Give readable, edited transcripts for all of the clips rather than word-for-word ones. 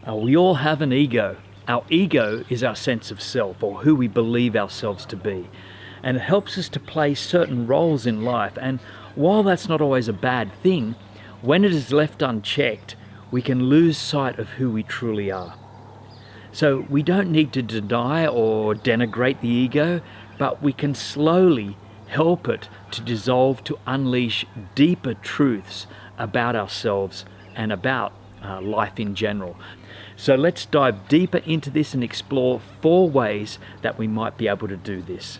We all have an ego. Our ego is our sense of self, or who we believe ourselves to be. And it helps us to play certain roles in life. And while that's not always a bad thing, when it is left unchecked, we can lose sight of who we truly are. So we don't need to deny or denigrate the ego, but we can slowly help it to dissolve, to unleash deeper truths about ourselves and about life in general. So let's dive deeper into this and explore 4 ways that we might be able to do this.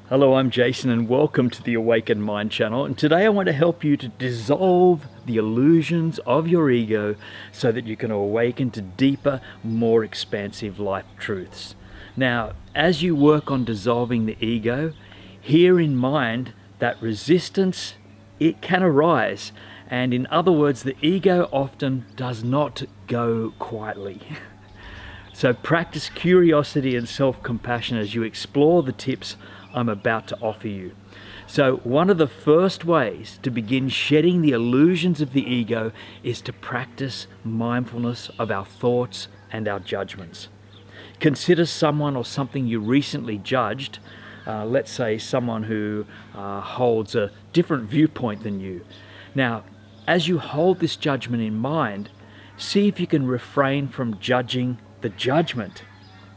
Hello, I'm Jason and welcome to the Awakened Mind channel. And today I want to help you to dissolve the illusions of your ego so that you can awaken to deeper, more expansive life truths. Now, as you work on dissolving the ego, hear in mind that resistance, it can arise. And in other words, the ego often does not go quietly. So practice curiosity and self-compassion as you explore the tips I'm about to offer you. So one of the first ways to begin shedding the illusions of the ego is to practice mindfulness of our thoughts and our judgments. Consider someone or something you recently judged, let's say someone who holds a different viewpoint than you. Now, as you hold this judgment in mind, see if you can refrain from judging the judgment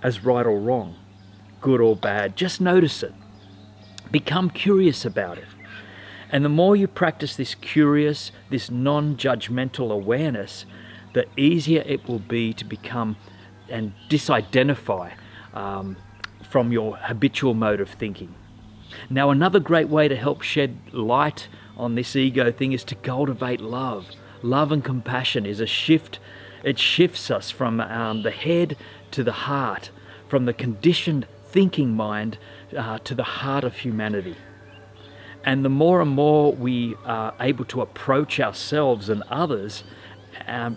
as right or wrong, good or bad. Just notice it. Become curious about it. And the more you practice this curious, this non-judgmental awareness, the easier it will be to become and disidentify from your habitual mode of thinking. Now, another great way to help shed light on this ego thing is to cultivate love. Love and compassion is a shift. It shifts us from the head to the heart, from the conditioned thinking mind to the heart of humanity. And the more and more we are able to approach ourselves and others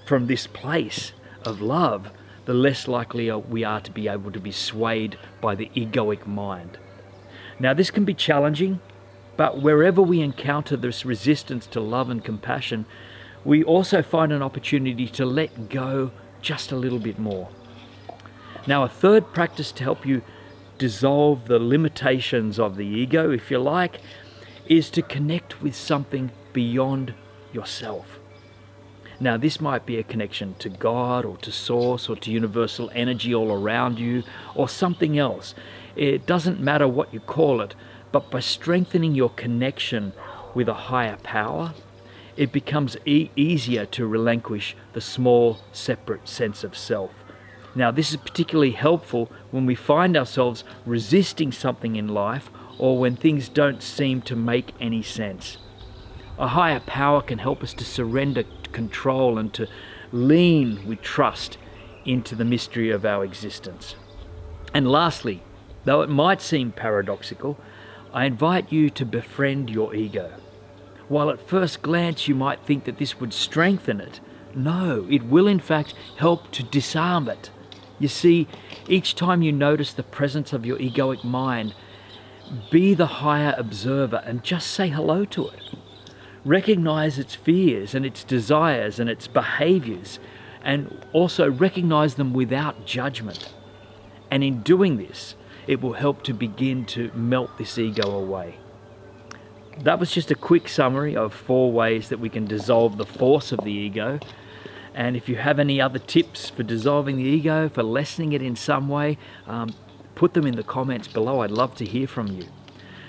from this place of love, the less likely we are to be able to be swayed by the egoic mind. Now, this can be challenging, but wherever we encounter this resistance to love and compassion, we also find an opportunity to let go just a little bit more. Now, a third practice to help you dissolve the limitations of the ego, if you like, is to connect with something beyond yourself. Now, this might be a connection to God or to Source or to universal energy all around you or something else. It doesn't matter what you call it, but by strengthening your connection with a higher power, it becomes easier to relinquish the small, separate sense of self. Now, this is particularly helpful when we find ourselves resisting something in life or when things don't seem to make any sense. A higher power can help us to surrender control and to lean with trust into the mystery of our existence. And lastly, though it might seem paradoxical, I invite you to befriend your ego. While at first glance you might think that this would strengthen it, no, it will in fact help to disarm it. You see, each time you notice the presence of your egoic mind, be the higher observer and just say hello to it. Recognize its fears and its desires and its behaviors, and also recognize them without judgment. And in doing this, it will help to begin to melt this ego away. That was just a quick summary of 4 ways that we can dissolve the force of the ego. And if you have any other tips for dissolving the ego, for lessening it in some way, put them in the comments below. I'd love to hear from you.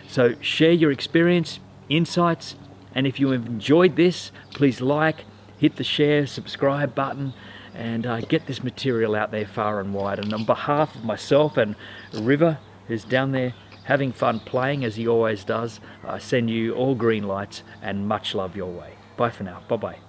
So share your experience, insights, and if you have enjoyed this, please like, hit the share, subscribe button, and get this material out there far and wide. And on behalf of myself and River, who's down there having fun playing as he always does, I send you all green lights and much love your way. Bye for now. Bye-bye.